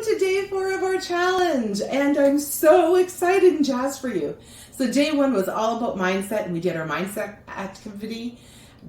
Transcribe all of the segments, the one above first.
to day 4 of our challenge, and I'm so excited and jazzed for you. So day 1 was all about mindset, and we did our mindset activity.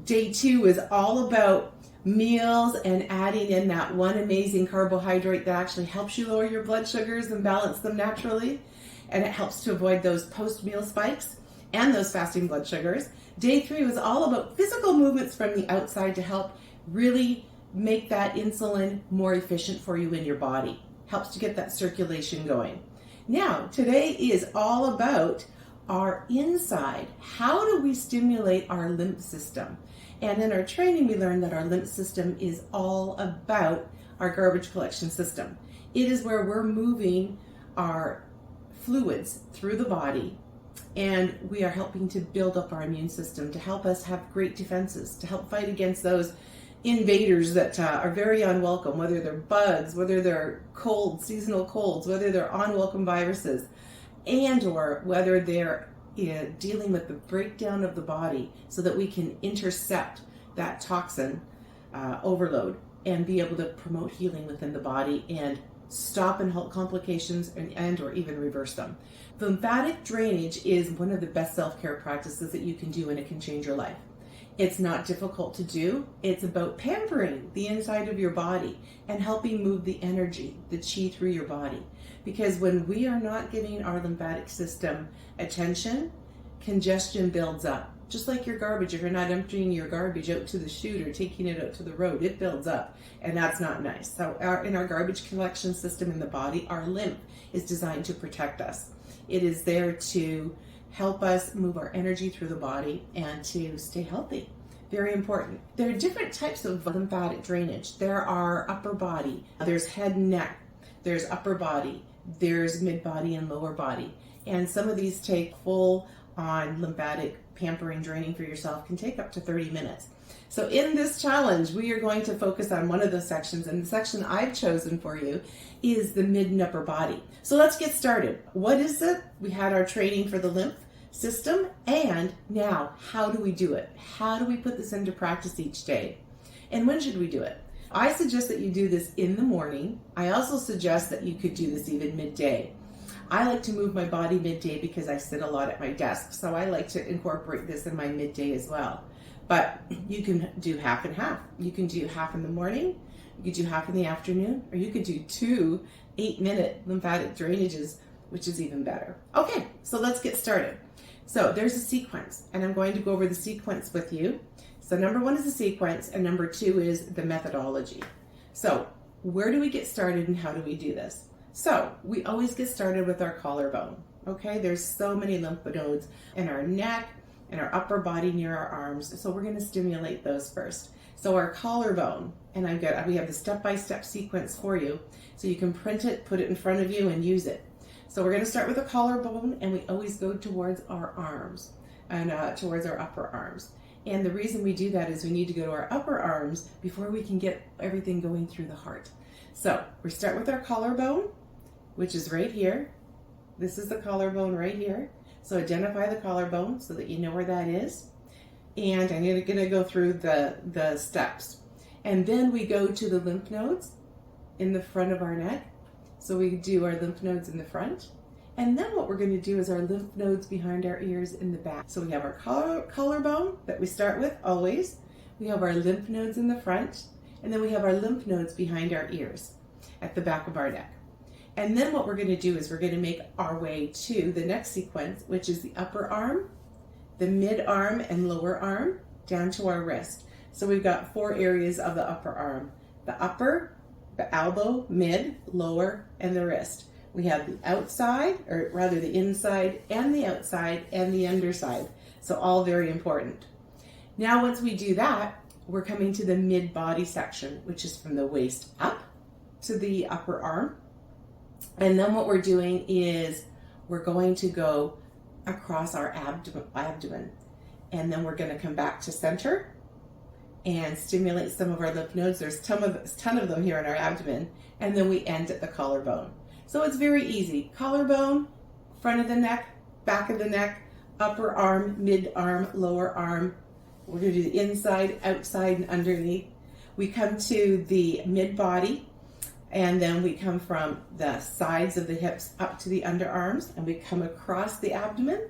Day 2 is all about meals and adding in that one amazing carbohydrate that actually helps you lower your blood sugars and balance them naturally, and it helps to avoid those post-meal spikes and those fasting blood sugars. Day 3 was all about physical movements from the outside to help really make that insulin more efficient for you in your body. Helps to get that circulation going. Now, today is all about our inside. How do we stimulate our lymph system? And in our training, we learned that our lymph system is all about our garbage collection system. It is where we're moving our fluids through the body, and we are helping to build up our immune system to help us have great defenses, to help fight against those invaders that are very unwelcome, whether they're bugs, whether they're colds, seasonal colds, whether they're unwelcome viruses, and or whether they're dealing with the breakdown of the body so that we can intercept that toxin overload and be able to promote healing within the body and stop and halt complications and or even reverse them. Lymphatic drainage is one of the best self-care practices that you can do, and it can change your life. It's not difficult to do. It's about pampering the inside of your body and helping move the energy, the chi through your body. Because when we are not giving our lymphatic system attention, congestion builds up. Just like your garbage, if you're not emptying your garbage out to the chute or taking it out to the road, it builds up, and that's not nice. So in our garbage collection system in the body, our lymph is designed to protect us. It is there to help us move our energy through the body and to stay healthy. Very important. There are different types of lymphatic drainage. There are upper body, there's head and neck, there's upper body, there's mid body and lower body. And some of these take full on lymphatic pampering, draining for yourself, can take up to 30 minutes. So in this challenge, we are going to focus on one of those sections, and the section I've chosen for you is the mid and upper body. So let's get started. What is it? We had our training for the lymph system, and now how do we do it? How do we put this into practice each day? And when should we do it? I suggest that you do this in the morning. I also suggest that you could do this even midday. I like to move my body midday because I sit a lot at my desk, so I like to incorporate this in my midday as well. But you can do half and half. You can do half in the morning, you could do half in the afternoon, or you could do 2 8-minute lymphatic drainages, which is even better. Okay, so let's get started. So there's a sequence, and I'm going to go over the sequence with you. So number 1 is the sequence, and number 2 is the methodology. So where do we get started and how do we do this? So we always get started with our collarbone. Okay, there's so many lymph nodes in our neck and our upper body near our arms. So we're going to stimulate those first. So our collarbone, and we have the step-by-step sequence for you, so you can print it, put it in front of you, and use it. So we're going to start with the collarbone, and we always go towards our arms and towards our upper arms. And the reason we do that is we need to go to our upper arms before we can get everything going through the heart. So we start with our collarbone, which is right here. This is the collarbone right here. So identify the collarbone so that you know where that is. And I'm going to go through the steps. And then we go to the lymph nodes in the front of our neck. So we do our lymph nodes in the front. And then what we're going to do is our lymph nodes behind our ears in the back. So we have our collarbone that we start with always. We have our lymph nodes in the front. And then we have our lymph nodes behind our ears at the back of our neck. And then what we're going to do is we're going to make our way to the next sequence, which is the upper arm, the mid arm and lower arm, down to our wrist. So we've got 4 areas of the upper arm: the upper, the elbow, mid, lower, and the wrist. We have the outside, or rather the inside and the outside and the underside. So all very important. Now once we do that, we're coming to the mid body section, which is from the waist up to the upper arm. And then what we're doing is we're going to go across our abdomen. And then we're going to come back to center and stimulate some of our lymph nodes. There's a ton of them here in our abdomen. And then we end at the collarbone. So it's very easy. Collarbone, front of the neck, back of the neck, upper arm, mid arm, lower arm. We're going to do the inside, outside, and underneath. We come to the mid body. And then we come from the sides of the hips up to the underarms, and we come across the abdomen.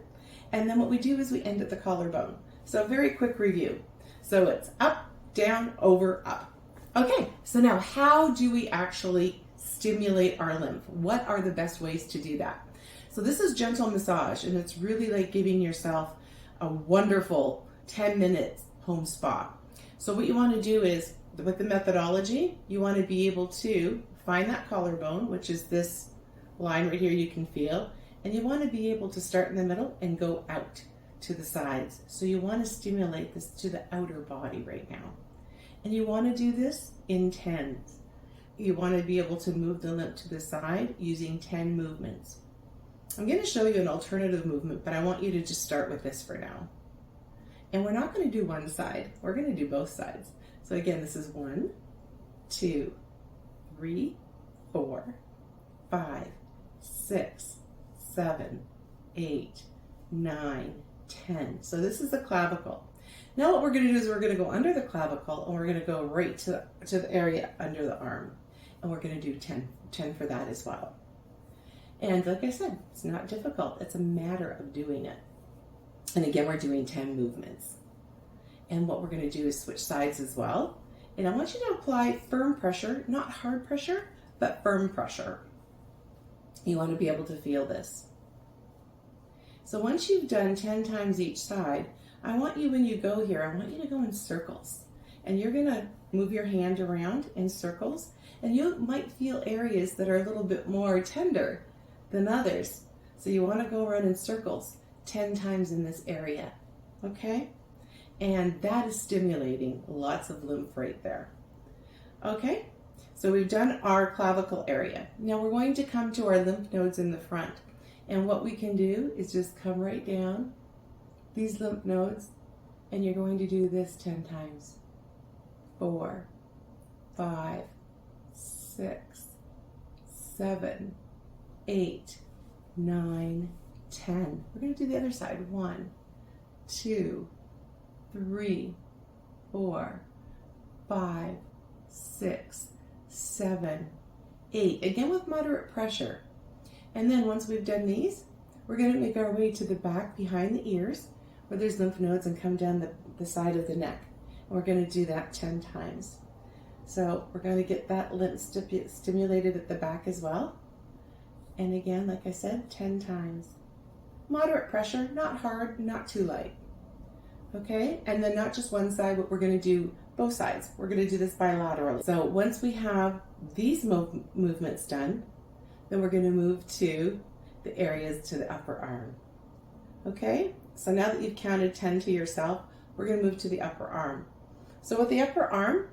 And then what we do is we end at the collarbone. So a very quick review. So it's up, down, over, up. Okay, so now how do we actually stimulate our lymph? What are the best ways to do that? So this is gentle massage, and it's really like giving yourself a wonderful 10 minutes home spa. So what you want to do is, with the methodology, you want to be able to find that collarbone, which is this line right here you can feel, and you want to be able to start in the middle and go out to the sides. So you want to stimulate this to the outer body right now. And you want to do this in 10s. You want to be able to move the lymph to the side using 10 movements. I'm going to show you an alternative movement, but I want you to just start with this for now. And we're not going to do one side. We're going to do both sides. So again, this is 1, 2, 3, 4, 5, 6, 7, 8, 9, 10. So this is the clavicle. Now what we're going to do is we're going to go under the clavicle, and we're going to go right to the area under the arm. And we're going to do 10 for that as well. And like I said, it's not difficult. It's a matter of doing it. And again, we're doing 10 movements. And what we're going to do is switch sides as well. And I want you to apply firm pressure, not hard pressure, but firm pressure. You want to be able to feel this. So once you've done 10 times each side, I want you, when you go here, I want you to go in circles. And you're going to move your hand around in circles. And you might feel areas that are a little bit more tender than others. So you want to go around in circles 10 times in this area. Okay? And that is stimulating lots of lymph right there. Okay? So we've done our clavicle area. Now we're going to come to our lymph nodes in the front. And what we can do is just come right down these lymph nodes, and you're going to do this 10 times. 4, 5, 6, 7, 8, 9, 10. We're going to do the other side. 1, 2, 3, 4, 5, 6, 7, 8. Again with moderate pressure. And then once we've done these, we're going to make our way to the back behind the ears where there's lymph nodes and come down the side of the neck. And we're going to do that 10 times. So we're going to get that lymph stimulated at the back as well. And again, like I said, 10 times. Moderate pressure, not hard, not too light. Okay, and then not just one side, but we're going to do both sides. We're going to do this bilaterally. So once we have these movements done, then we're going to move to the areas to the upper arm. Okay, so now that you've counted 10 to yourself, we're going to move to the upper arm. So with the upper arm,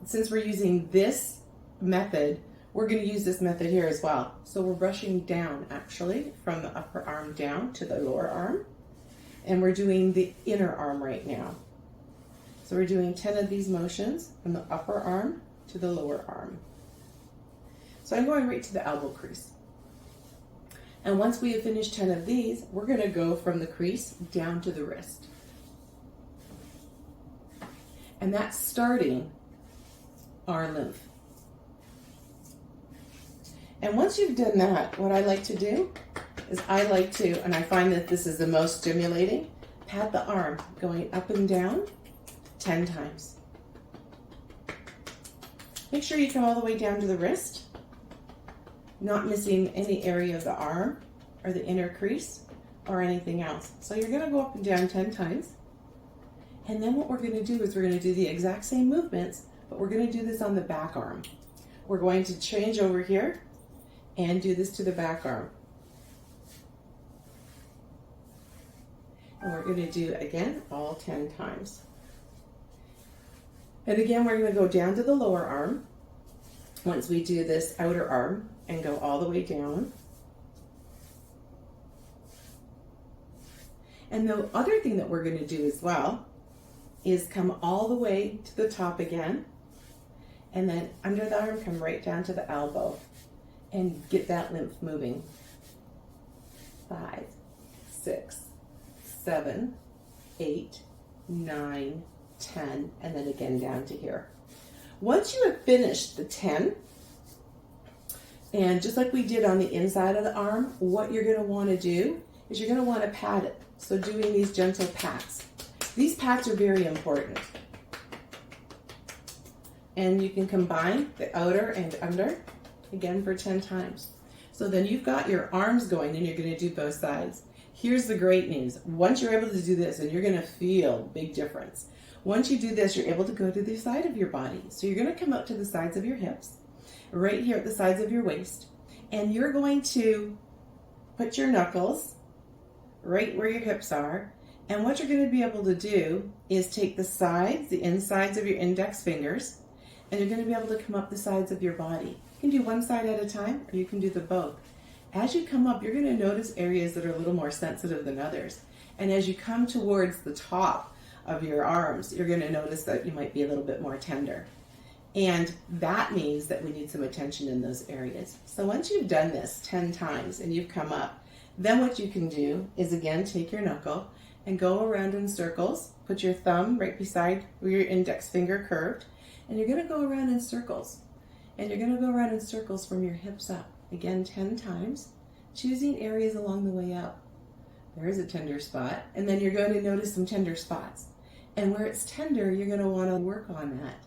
since we're using this method, we're going to use this method here as well. So we're brushing down actually from the upper arm down to the lower arm. And we're doing the inner arm right now. So we're doing 10 of these motions from the upper arm to the lower arm. So I'm going right to the elbow crease. And once we have finished 10 of these, we're going to go from the crease down to the wrist. And that's starting our lymph. And once you've done that, what I like to do is and I find that this is the most stimulating, pat the arm going up and down 10 times. Make sure you come all the way down to the wrist, not missing any area of the arm or the inner crease or anything else. So you're going to go up and down 10 times. And then what we're going to do is we're going to do the exact same movements, but we're going to do this on the back arm. We're going to change over here and do this to the back arm. And we're going to do, again, all 10 times. And again, we're going to go down to the lower arm once we do this outer arm and go all the way down. And the other thing that we're going to do as well is come all the way to the top again, and then under the arm, come right down to the elbow and get that lymph moving. 5, 6, 7, 8, 9, 10, and then again down to here. Once you have finished the 10, and just like we did on the inside of the arm, what you're going to want to do is you're going to want to pat it. So doing these gentle pats. These pats are very important. And you can combine the outer and under, again, for 10 times. So then you've got your arms going and you're going to do both sides. Here's the great news. Once you're able to do this, and you're going to feel big difference. Once you do this, you're able to go to the side of your body. So you're going to come up to the sides of your hips, right here at the sides of your waist. And you're going to put your knuckles right where your hips are. And what you're going to be able to do is take the sides, the insides of your index fingers, and you're going to be able to come up the sides of your body. You can do one side at a time, or you can do the both. As you come up, you're going to notice areas that are a little more sensitive than others. And as you come towards the top of your arms, you're going to notice that you might be a little bit more tender. And that means that we need some attention in those areas. So once you've done this 10 times and you've come up, then what you can do is, again, take your knuckle and go around in circles. Put your thumb right beside where your index finger curved, and you're going to go around in circles. And you're going to go around in circles from your hips up. Again, 10 times, choosing areas along the way up. There is a tender spot, and then you're going to notice some tender spots. And where it's tender, you're going to want to work on that.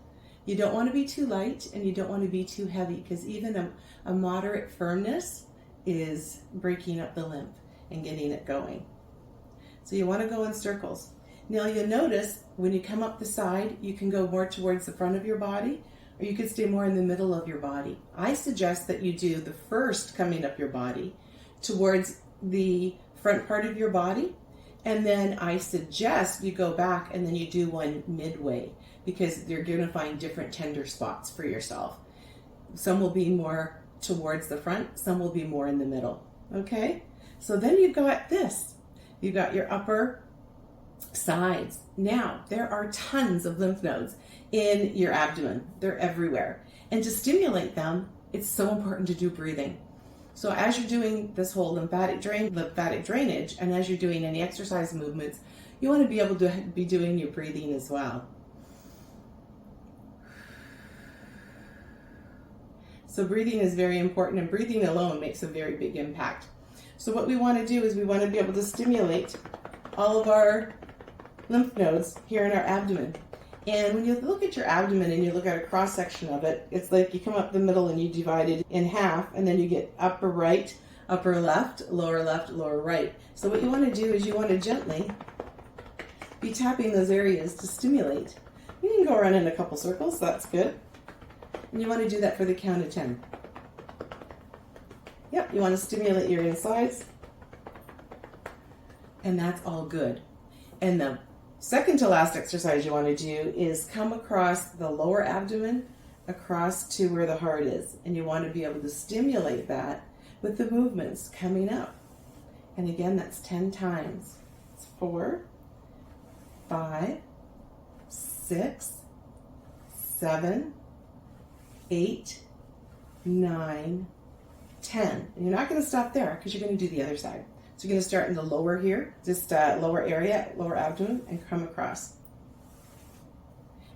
You don't want to be too light, and you don't want to be too heavy, because even a moderate firmness is breaking up the lymph and getting it going. So you want to go in circles. Now you'll notice when you come up the side, you can go more towards the front of your body, or you could stay more in the middle of your body. I suggest that you do the first coming up your body towards the front part of your body, and then I suggest you go back and then you do one midway, because you're going to find different tender spots for yourself. Some will be more towards the front, some will be more in the middle. Okay? So then you've got this. You've got your upper sides. Now, there are tons of lymph nodes in your abdomen. They're everywhere. And to stimulate them, it's so important to do breathing. So as you're doing this whole lymphatic drainage, and as you're doing any exercise movements, you want to be able to be doing your breathing as well. So breathing is very important, and breathing alone makes a very big impact. So what we want to do is we want to be able to stimulate all of our lymph nodes here in our abdomen. And when you look at your abdomen and you look at a cross section of it, it's like you come up the middle and you divide it in half, and then you get upper right, upper left, lower right. So what you want to do is you want to gently be tapping those areas to stimulate. You can go around in a couple circles, that's good. And you want to do that for the count of 10. Yep, you want to stimulate your insides. And that's all good. And the second to last exercise you want to do is come across the lower abdomen, across to where the heart is. And you want to be able to stimulate that with the movements coming up. And again, that's 10 times. It's 4, 5, 6, 7, 8, 9, 10. And you're not going to stop there, because you're going to do the other side. So you're going to start in the lower here, just lower area, lower abdomen, and come across.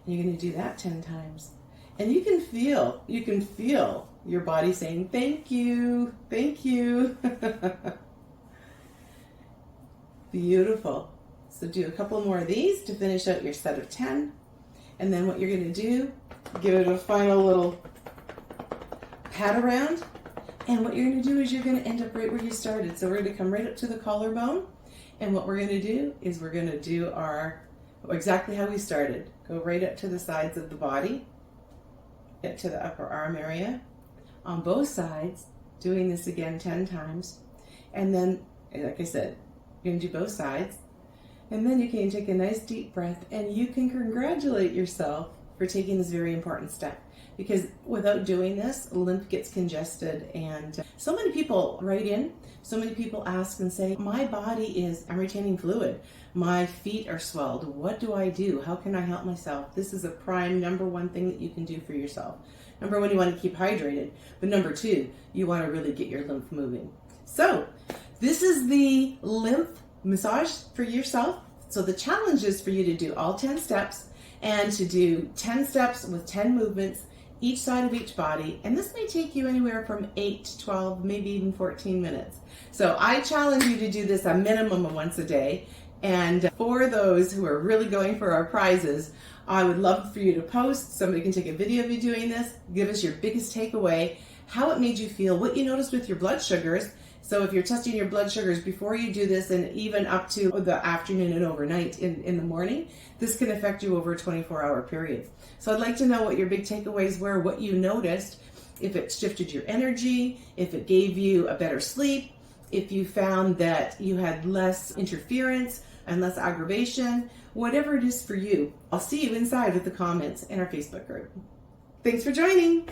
And you're going to do that 10 times. And you can feel your body saying, thank you, thank you. Beautiful. So do a couple more of these to finish out your set of 10. And then what you're going to do, give it a final little pat around. And what you're going to do is you're going to end up right where you started. So we're going to come right up to the collarbone. And what we're going to do is we're going to do exactly how we started. Go right up to the sides of the body. Get to the upper arm area. On both sides, doing this again 10 times. And then, like I said, you're going to do both sides. And then you can take a nice deep breath, and you can congratulate yourself for taking this very important step. Because without doing this, lymph gets congested, and so many people write in, so many people ask and say, my body I'm retaining fluid, my feet are swelled, what do I do? How can I help myself? This is a prime number one thing that you can do for yourself. Number one, you want to keep hydrated, but number two, you want to really get your lymph moving. So this is the lymph massage for yourself. So the challenge is for you to do all 10 steps, and to do 10 steps with 10 movements each side of each body. And this may take you anywhere from 8 to 12, maybe even 14 minutes. So I challenge you to do this a minimum of once a day. And for those who are really going for our prizes, I would love for you to post. Somebody can take a video of you doing this. Give us your biggest takeaway, how it made you feel, what you noticed with your blood sugars. So if you're testing your blood sugars before you do this and even up to the afternoon and overnight in the morning, this can affect you over a 24-hour period. So I'd like to know what your big takeaways were, what you noticed, if it shifted your energy, if it gave you a better sleep, if you found that you had less interference and less aggravation, whatever it is for you. I'll see you inside with the comments in our Facebook group. Thanks for joining.